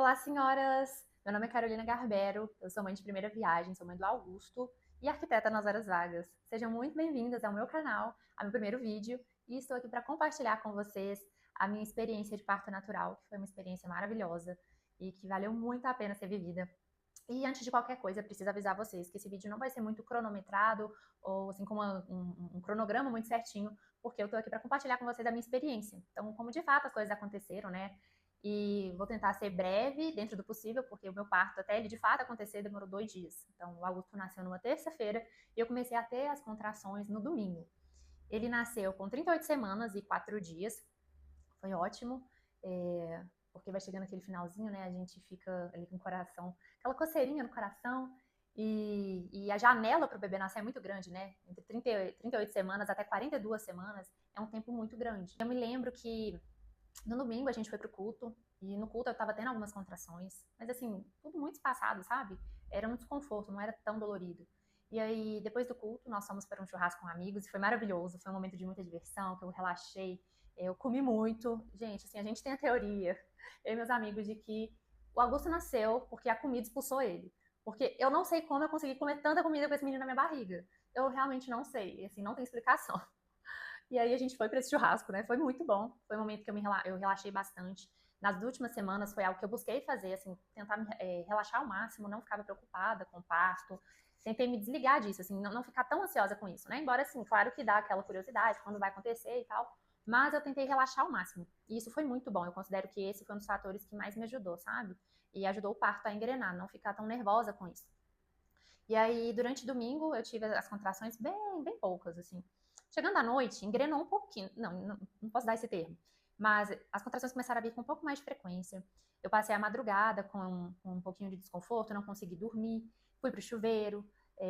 Olá, senhoras! Meu nome é Carolina Garbero, eu sou mãe de primeira viagem, sou mãe do Augusto e arquiteta nas horas vagas. Sejam muito bem-vindas ao meu canal, ao meu primeiro vídeo, e estou aqui para compartilhar com vocês a minha experiência de parto natural, que foi uma experiência maravilhosa e que valeu muito a pena ser vivida. E antes de qualquer coisa, preciso avisar vocês que esse vídeo não vai ser muito cronometrado ou assim com um cronograma muito certinho, porque eu tô aqui para compartilhar com vocês a minha experiência. Então, como de fato as coisas aconteceram, né? E vou tentar ser breve dentro do possível, porque o meu parto, até ele de fato acontecer, demorou 2 dias. Então, o Augusto nasceu numa terça-feira e eu comecei a ter as contrações no domingo. Ele nasceu com 38 semanas e 4 dias, foi ótimo, porque vai chegando aquele finalzinho, né? A gente fica ali com o coração, aquela coceirinha no coração, e a janela para o bebê nascer é muito grande, né? Entre 38 semanas até 42 semanas é um tempo muito grande. Eu me lembro que no domingo a gente foi pro culto, e no culto eu tava tendo algumas contrações, mas assim, tudo muito espaçado, sabe? Era um desconforto, não era tão dolorido. E aí, depois do culto, nós fomos para um churrasco com amigos e foi maravilhoso, foi um momento de muita diversão, que eu relaxei, eu comi muito. Gente, assim, a gente tem a teoria, eu e meus amigos, de que o Augusto nasceu porque a comida expulsou ele. Porque eu não sei como eu consegui comer tanta comida com esse menino na minha barriga. Eu realmente não sei, assim, não tem explicação. E aí a gente foi para esse churrasco, né? Foi muito bom. Foi um momento que eu relaxei bastante. Nas últimas semanas foi algo que eu busquei fazer, assim, tentar relaxar ao máximo, não ficava preocupada com o parto. Tentei me desligar disso, assim, não ficar tão ansiosa com isso, né? Embora, assim, claro que dá aquela curiosidade quando vai acontecer e tal. Mas eu tentei relaxar ao máximo. E isso foi muito bom. Eu considero que esse foi um dos fatores que mais me ajudou, sabe? E ajudou o parto a engrenar, não ficar tão nervosa com isso. E aí, durante o domingo, eu tive as contrações bem poucas, assim. Chegando à noite, engrenou um pouquinho. Não posso dar esse termo. Mas as contrações começaram a vir com um pouco mais de frequência. Eu passei a madrugada com um pouquinho de desconforto, não consegui dormir. Fui pro chuveiro,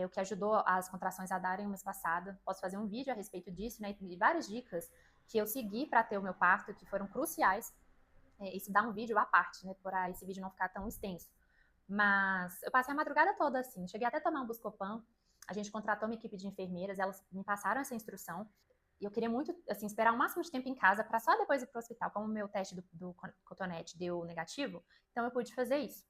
o que ajudou as contrações a darem uma espaçada. Posso fazer um vídeo a respeito disso, né? E várias dicas que eu segui para ter o meu parto, que foram cruciais. Isso dá um vídeo à parte, né? Para esse vídeo não ficar tão extenso. Mas eu passei a madrugada toda assim. Cheguei até a tomar um Buscopan. A gente contratou uma equipe de enfermeiras, elas me passaram essa instrução. E eu queria muito, assim, esperar o máximo de tempo em casa para só depois ir pro hospital. Como o meu teste do cotonete deu negativo, então eu pude fazer isso.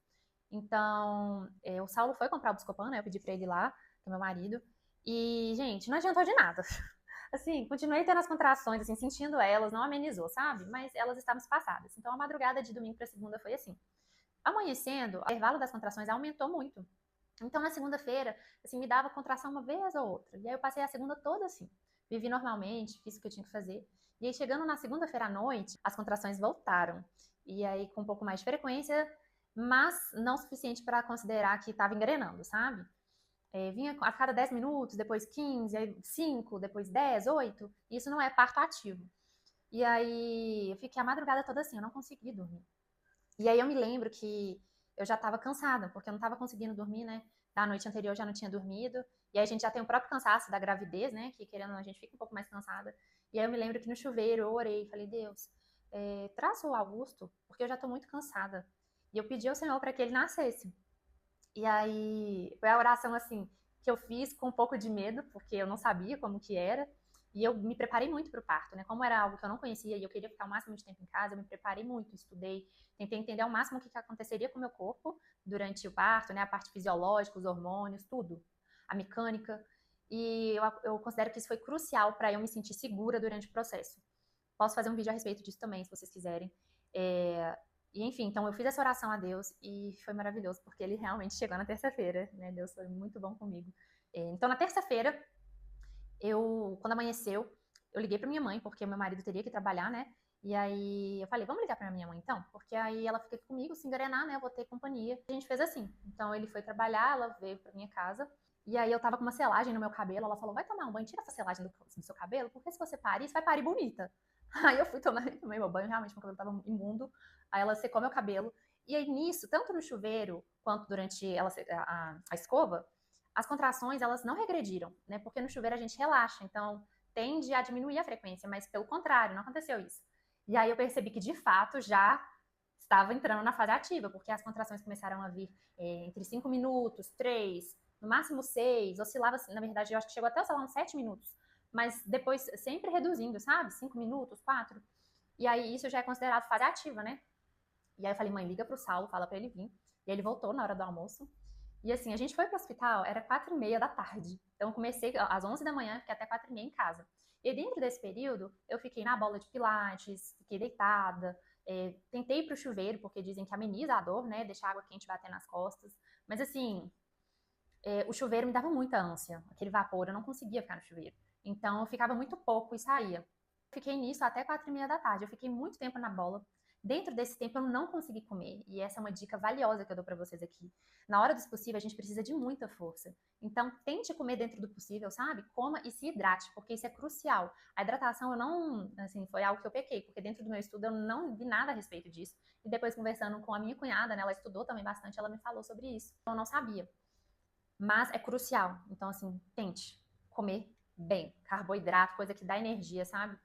Então, o Saulo foi comprar o Buscopan, né? Eu pedi para ele ir lá, que é meu marido. E, gente, não adiantou de nada. Assim, continuei tendo as contrações, assim, sentindo elas, não amenizou, sabe? Mas elas estavam espaçadas. Então, a madrugada de domingo para segunda foi assim. Amanhecendo, o intervalo das contrações aumentou muito. Então, na segunda-feira, assim, me dava contração uma vez ou outra. E aí eu passei a segunda toda assim. Vivi normalmente, fiz o que eu tinha que fazer. E aí, chegando na segunda-feira à noite, as contrações voltaram. E aí, com um pouco mais de frequência, mas não o suficiente para considerar que estava engrenando, sabe? Vinha a cada 10 minutos, depois 15, aí 5, depois 10, 8. Isso não é parto ativo. E aí, eu fiquei a madrugada toda assim, eu não consegui dormir. E aí eu me lembro que eu já estava cansada, porque eu não estava conseguindo dormir, né? Da noite anterior eu já não tinha dormido. E aí a gente já tem o próprio cansaço da gravidez, né? Que querendo ou não, a gente fica um pouco mais cansada. E aí eu me lembro que no chuveiro eu orei, falei, Deus, traz o Augusto, porque eu já estou muito cansada. E eu pedi ao Senhor para que ele nascesse. E aí foi a oração assim que eu fiz com um pouco de medo, porque eu não sabia como que era. E eu me preparei muito para o parto, né? Como era algo que eu não conhecia e eu queria ficar o máximo de tempo em casa, eu me preparei muito, estudei, tentei entender ao máximo o que aconteceria com o meu corpo durante o parto, né? A parte fisiológica, os hormônios, tudo, a mecânica. E eu considero que isso foi crucial para eu me sentir segura durante o processo. Posso fazer um vídeo a respeito disso também, se vocês quiserem. É, e enfim, então eu fiz essa oração a Deus e foi maravilhoso, porque ele realmente chegou na terça-feira, né? Deus foi muito bom comigo. Então, na terça-feira, quando amanheceu, eu liguei para minha mãe, porque meu marido teria que trabalhar, né? E aí eu falei, vamos ligar para minha mãe então? Porque aí ela fica comigo, se engrenar, né? Eu vou ter companhia. A gente fez assim. Então ele foi trabalhar, ela veio para minha casa. E aí eu tava com uma selagem no meu cabelo. Ela falou, vai tomar um banho, tira essa selagem do seu cabelo, porque se você parir, você vai parir bonita. Aí eu fui tomei meu banho, realmente meu cabelo tava imundo. Aí ela secou meu cabelo. E aí nisso, tanto no chuveiro quanto durante a escova, as contrações elas não regrediram, né? Porque no chuveiro a gente relaxa, então tende a diminuir a frequência, mas pelo contrário, não aconteceu isso. E aí eu percebi que de fato já estava entrando na fase ativa, porque as contrações começaram a vir entre 5 minutos, 3, no máximo 6, oscilava, na verdade, eu acho que chegou até oscilar uns 7 minutos, mas depois sempre reduzindo, sabe? 5 minutos, 4. E aí isso já é considerado fase ativa, né? E aí eu falei, mãe, liga pro Saulo, fala pra ele vir. E ele voltou na hora do almoço. E assim, a gente foi pro hospital, era 4h30 da tarde. Então eu comecei às 11 da manhã, fiquei até 4h30 em casa. E dentro desse período, eu fiquei na bola de pilates, fiquei deitada, tentei ir pro chuveiro, porque dizem que ameniza a dor, né? Deixa a água quente bater nas costas. Mas assim, o chuveiro me dava muita ânsia, aquele vapor, eu não conseguia ficar no chuveiro. Então eu ficava muito pouco e saía. Fiquei nisso até 4h30 da tarde, eu fiquei muito tempo na bola. Dentro desse tempo eu não consegui comer, e essa é uma dica valiosa que eu dou pra vocês aqui. Na hora do possível a gente precisa de muita força. Então tente comer dentro do possível, sabe? Coma e se hidrate, porque isso é crucial. A hidratação eu não, assim, foi algo que eu pequei, porque dentro do meu estudo eu não vi nada a respeito disso. E depois conversando com a minha cunhada, né, ela estudou também bastante, ela me falou sobre isso. Eu não sabia. Mas é crucial. Então, assim, tente comer bem. Carboidrato, coisa que dá energia, sabe?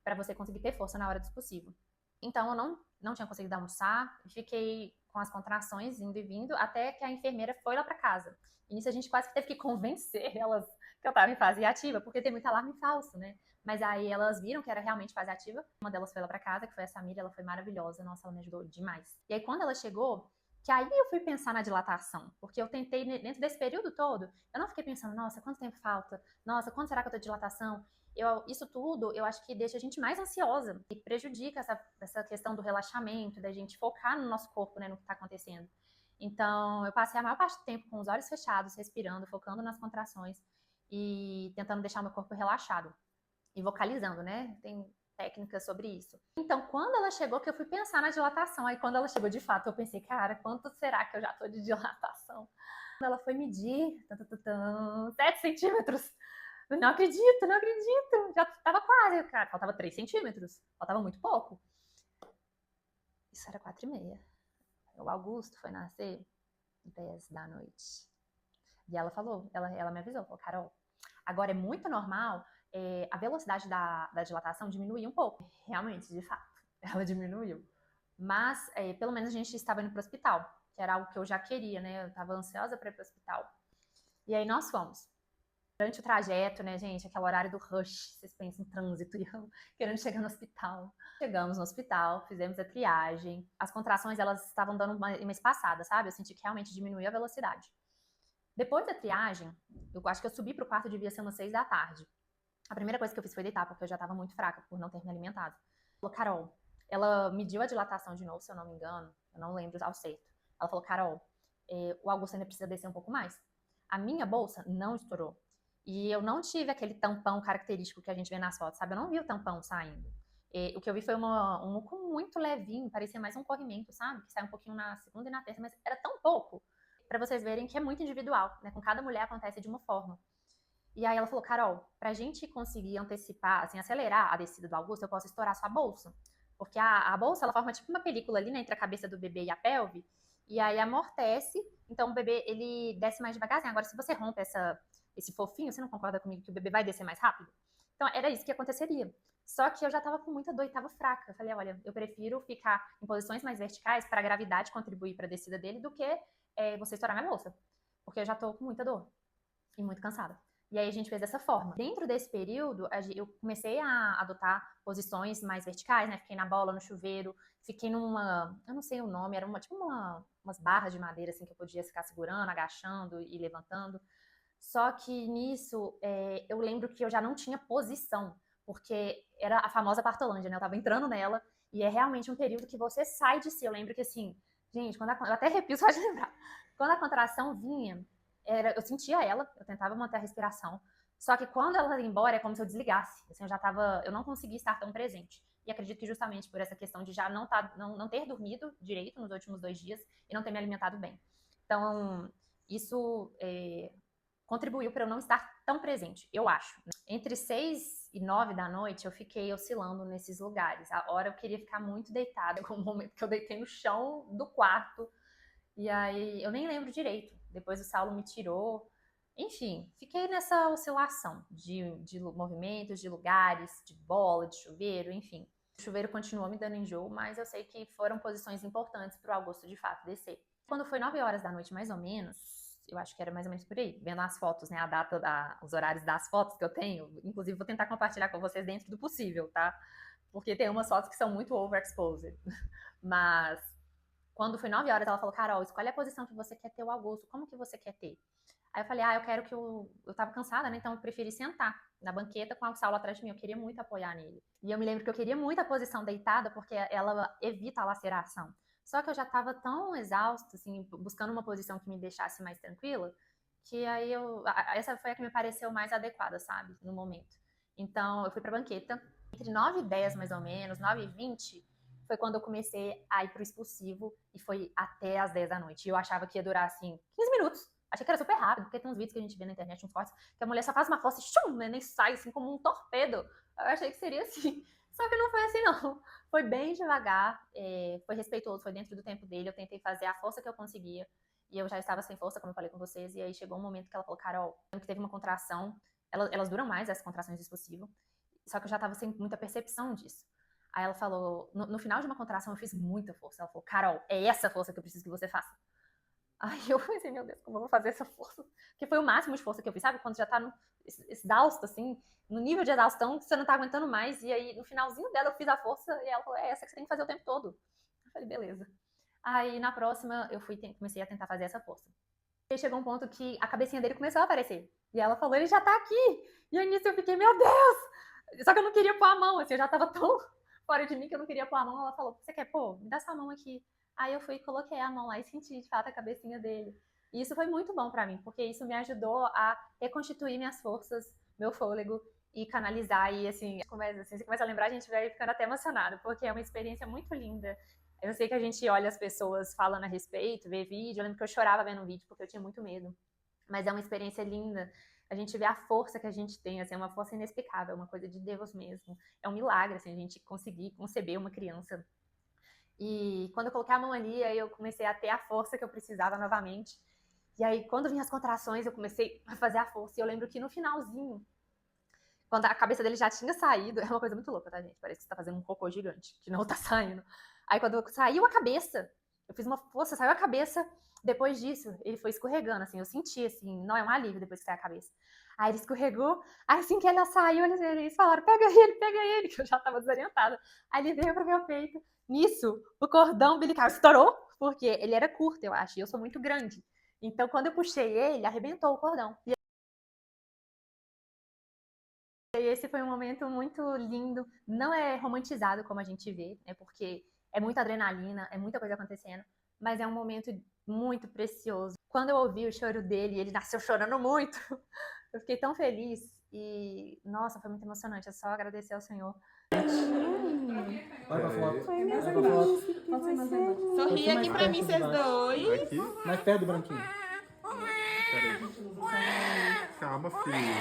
Pra você conseguir ter força na hora do possível. Então, eu não tinha conseguido almoçar, fiquei com as contrações indo e vindo, até que a enfermeira foi lá pra casa. E nisso a gente quase que teve que convencer elas que eu tava em fase ativa, porque tem muito alarme falso, né? Mas aí elas viram que era realmente fase ativa. Uma delas foi lá pra casa, que foi a Samira, ela foi maravilhosa, nossa, ela me ajudou demais. E aí quando ela chegou, que aí eu fui pensar na dilatação, porque eu tentei, dentro desse período todo, eu não fiquei pensando, nossa, quanto tempo falta? Nossa, quanto será que eu tô de dilatação? Isso tudo, eu acho que deixa a gente mais ansiosa e prejudica essa questão do relaxamento, da gente focar no nosso corpo, né, no que tá acontecendo. Então, eu passei a maior parte do tempo com os olhos fechados, respirando, focando nas contrações e tentando deixar meu corpo relaxado. E vocalizando, né? Tem técnicas sobre isso. Então, quando ela chegou, que eu fui pensar na dilatação. Aí, quando ela chegou de fato, eu pensei, cara, quanto será que eu já tô de dilatação? Quando ela foi medir, 7 centímetros. Não acredito, não acredito. Já tava quase, cara. Faltava 3 centímetros. Faltava muito pouco. Isso era 4h30. O Augusto foi nascer 10 da noite. E ela falou, ela me avisou, falou, Carol, agora é muito normal a velocidade da dilatação diminuir um pouco. Realmente, de fato, ela diminuiu. Mas, pelo menos a gente estava indo para o hospital, que era algo que eu já queria, né? Eu estava ansiosa para ir para o hospital. E aí nós fomos. Durante o trajeto, né, gente, aquele horário do rush, vocês pensam em trânsito e eu querendo chegar no hospital. Chegamos no hospital, fizemos a triagem. As contrações, elas estavam dando uma espaçada, sabe? Eu senti que realmente diminuiu a velocidade. Depois da triagem, eu acho que eu subi pro quarto, devia ser umas 6 da tarde. A primeira coisa que eu fiz foi deitar, porque eu já tava muito fraca por não ter me alimentado. Falou, Carol, ela mediu a dilatação de novo, se eu não me engano, eu não lembro ao certo. Ela falou, Carol, o Augusto ainda precisa descer um pouco mais. A minha bolsa não estourou. E eu não tive aquele tampão característico que a gente vê nas fotos, sabe? Eu não vi o tampão saindo. O que eu vi foi um muco muito levinho, parecia mais um corrimento, sabe? Que sai um pouquinho na segunda e na terça, mas era tão pouco, para vocês verem que é muito individual, né? Com cada mulher acontece de uma forma. E aí ela falou, Carol, pra gente conseguir antecipar, assim, acelerar a descida do Augusto, eu posso estourar sua bolsa. Porque a bolsa, ela forma tipo uma película ali, né, entre a cabeça do bebê e a pelve, e aí amortece, então o bebê, ele desce mais devagarzinho. Agora, se você rompe esse fofinho, você não concorda comigo que o bebê vai descer mais rápido? Então, era isso que aconteceria. Só que eu já tava com muita dor e tava fraca. Eu falei, olha, eu prefiro ficar em posições mais verticais para a gravidade contribuir para a descida dele do que você estourar minha bolsa. Porque eu já tô com muita dor e muito cansada. E aí a gente fez dessa forma. Dentro desse período, eu comecei a adotar posições mais verticais, né? Fiquei na bola, no chuveiro, fiquei numa, eu não sei o nome, era umas barras de madeira assim que eu podia ficar segurando, agachando e levantando. Só que nisso, eu lembro que eu já não tinha posição, porque era a famosa partolândia, né? Eu tava entrando nela e é realmente um período que você sai de si. Eu lembro que assim, gente, eu até arrepio só de lembrar. Quando a contração vinha, eu sentia ela, eu tentava manter a respiração, só que quando ela ia embora é como se eu desligasse, assim, eu não conseguia estar tão presente. E acredito que justamente por essa questão de já não ter dormido direito nos últimos 2 dias e não ter me alimentado bem. Então, isso contribuiu para eu não estar tão presente, eu acho. Entre 6 e 9 da noite, eu fiquei oscilando nesses lugares. A hora eu queria ficar muito deitada, com o momento que eu deitei no chão do quarto, e aí eu nem lembro direito. Depois o Saulo me tirou. Enfim, fiquei nessa oscilação de movimentos, de lugares, de bola, de chuveiro, enfim. O chuveiro continuou me dando enjoo, mas eu sei que foram posições importantes para o Augusto de fato descer. Quando foi 9 horas da noite, mais ou menos, eu acho que era mais ou menos por aí, vendo as fotos, né, os horários das fotos que eu tenho, inclusive vou tentar compartilhar com vocês dentro do possível, tá? Porque tem umas fotos que são muito overexposed, mas Quando foi 9 horas, ela falou, Carol, escolhe a posição que você quer ter o Augusto, como que você quer ter? Aí eu falei, eu quero que eu tava cansada, né? Então eu preferi sentar na banqueta com a Saulo atrás de mim. Eu queria muito apoiar nele. E eu me lembro que eu queria muito a posição deitada, porque ela evita a laceração. Só que eu já tava tão exausta, assim, buscando uma posição que me deixasse mais tranquila, que aí essa foi a que me pareceu mais adequada, sabe? No momento. Então eu fui pra banqueta. Entre 9h10, mais ou menos, 9h20, foi quando eu comecei a ir pro expulsivo e foi até as 10 da noite. E eu achava que ia durar, assim, 15 minutos. Achei que era super rápido, porque tem uns vídeos que a gente vê na internet, uns cortes, que a mulher só faz uma força e chum, né, nem sai, assim, como um torpedo. Eu achei que seria assim. Só que não foi assim, não. Foi bem devagar, foi respeitoso, foi dentro do tempo dele. Eu tentei fazer a força que eu conseguia. E eu já estava sem força, como eu falei com vocês. E aí chegou um momento que ela falou, Carol, que teve uma contração. Elas duram mais, essas contrações expulsivas. Só que eu já estava sem muita percepção disso. Aí ela falou, no final de uma contração eu fiz muita força. Ela falou, Carol, é essa força que eu preciso que você faça. Aí eu pensei, meu Deus, como eu vou fazer essa força? Porque foi o máximo de força que eu fiz, sabe? Quando já tá exausto, assim, no nível de exaustão que você não tá aguentando mais. E aí, no finalzinho dela, eu fiz a força e ela falou, é essa que você tem que fazer o tempo todo. Eu falei, beleza. Aí, na próxima, eu comecei a tentar fazer essa força. E aí chegou um ponto que a cabecinha dele começou a aparecer. E ela falou, ele já tá aqui! E aí, nisso, eu fiquei, meu Deus! Só que eu não queria pôr a mão, assim, eu já tava tão fora de mim que eu não queria pôr a mão. Ela falou, você quer pôr? Me dá sua mão aqui. Aí eu fui e coloquei a mão lá e senti, de fato, a cabecinha dele. E isso foi muito bom pra mim, porque isso me ajudou a reconstituir minhas forças, meu fôlego e canalizar. E assim, você começa a lembrar, a gente vai ficando até emocionado, porque é uma experiência muito linda. Eu sei que a gente olha as pessoas falando a respeito, vê vídeo. Eu lembro que eu chorava vendo o vídeo porque eu tinha muito medo. Mas é uma experiência linda. A gente vê a força que a gente tem, assim, é uma força inexplicável, é uma coisa de Deus mesmo. É um milagre, assim, a gente conseguir conceber uma criança. E quando eu coloquei a mão ali, aí eu comecei a ter a força que eu precisava novamente. E aí, quando vinham as contrações, eu comecei a fazer a força. E eu lembro que no finalzinho, quando a cabeça dele já tinha saído, é uma coisa muito louca, tá, gente? Parece que você tá fazendo um cocô gigante, que não tá saindo. Aí, quando saiu a cabeça, eu fiz uma força, saiu a cabeça. Depois disso, ele foi escorregando, assim, eu senti, assim, não é um alívio depois que sai a cabeça. Aí ele escorregou, aí assim que ela saiu, eles falaram, pega ele, que eu já tava desorientada. Aí ele veio pro meu peito. Nisso, o cordão umbilical estourou, porque ele era curto, eu acho, e eu sou muito grande. Então, quando eu puxei ele, arrebentou o cordão. E esse foi um momento muito lindo. Não é romantizado como a gente vê, né? Porque é muita adrenalina, é muita coisa acontecendo, mas é um momento muito precioso. Quando eu ouvi o choro dele, ele nasceu chorando muito. Eu fiquei tão feliz e, nossa, foi muito emocionante. É só agradecer ao Senhor. Vai pra foto. Oi, meus Vai pra amigos, foto. que você... Sorri aqui pra mim, vocês dois. Aqui? Mais perto do branquinho. Peraí. Calma, filho.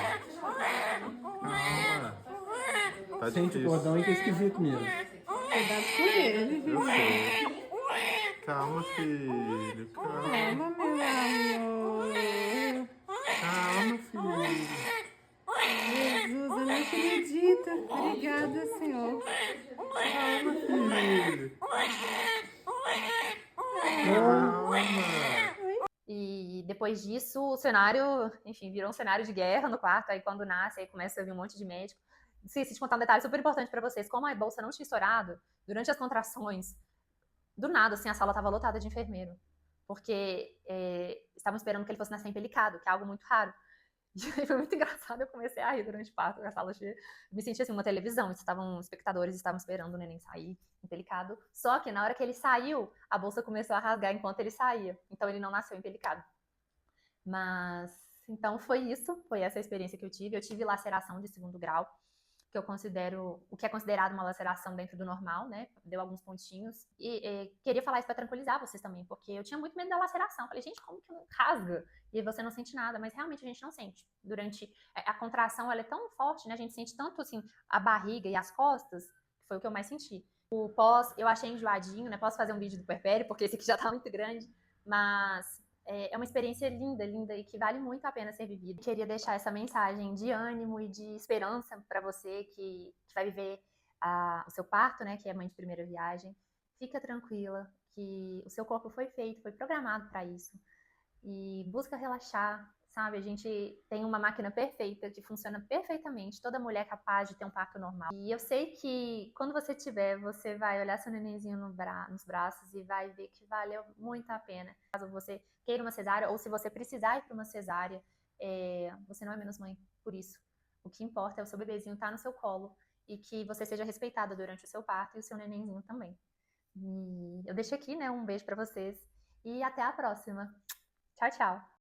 Calma. Tá Gente, o cordão aí que é esquisito mesmo. Cuidado com ele. Eu sei. Calma, filho. Calma. Calma, meu amor. Calma, filho. Jesus, eu não acredito. Obrigada, Senhor. Calma, filho. Calma. E depois disso, o cenário, enfim, virou um cenário de guerra no quarto. Aí quando nasce, aí começa a vir um monte de médico. Esqueci de contar um detalhe super importante pra vocês. Como a bolsa não tinha estourado, durante as contrações, do nada, assim, a sala tava lotada de enfermeiro. Porque estavam esperando que ele fosse nascer empelicado, que é algo muito raro. E aí foi muito engraçado, eu comecei a rir durante o parto, a sala cheia. Me senti assim, uma televisão, espectadores estavam esperando o neném sair, empelicado. Só que na hora que ele saiu, a bolsa começou a rasgar enquanto ele saía. Então ele não nasceu empelicado. Mas, então foi isso, foi essa experiência que eu tive. Eu tive laceração de 2º grau, que eu considero, o que é considerado uma laceração dentro do normal, né? Deu alguns pontinhos. E queria falar isso para tranquilizar vocês também, porque eu tinha muito medo da laceração. Falei, gente, como que rasga? E você não sente nada, mas realmente a gente não sente. Durante a contração, ela é tão forte, né? A gente sente tanto, assim, a barriga e as costas, que foi o que eu mais senti. O pós, eu achei enjoadinho, né? Posso fazer um vídeo do puerpério, porque esse aqui já tá muito grande, mas é uma experiência linda, linda e que vale muito a pena ser vivida. Queria deixar essa mensagem de ânimo e de esperança para você que vai viver o seu parto, né, que é mãe de primeira viagem. Fica tranquila, que o seu corpo foi feito, foi programado para isso. E busca relaxar, sabe? A gente tem uma máquina perfeita, que funciona perfeitamente, toda mulher é capaz de ter um parto normal. E eu sei que quando você tiver, você vai olhar seu nenenzinho nos braços e vai ver que valeu muito a pena. Caso você queira uma cesárea, ou se você precisar ir para uma cesárea, você não é menos mãe por isso. O que importa é o seu bebezinho estar no seu colo e que você seja respeitada durante o seu parto e o seu nenenzinho também. E eu deixo aqui, né, um beijo para vocês e até a próxima. Tchau, tchau!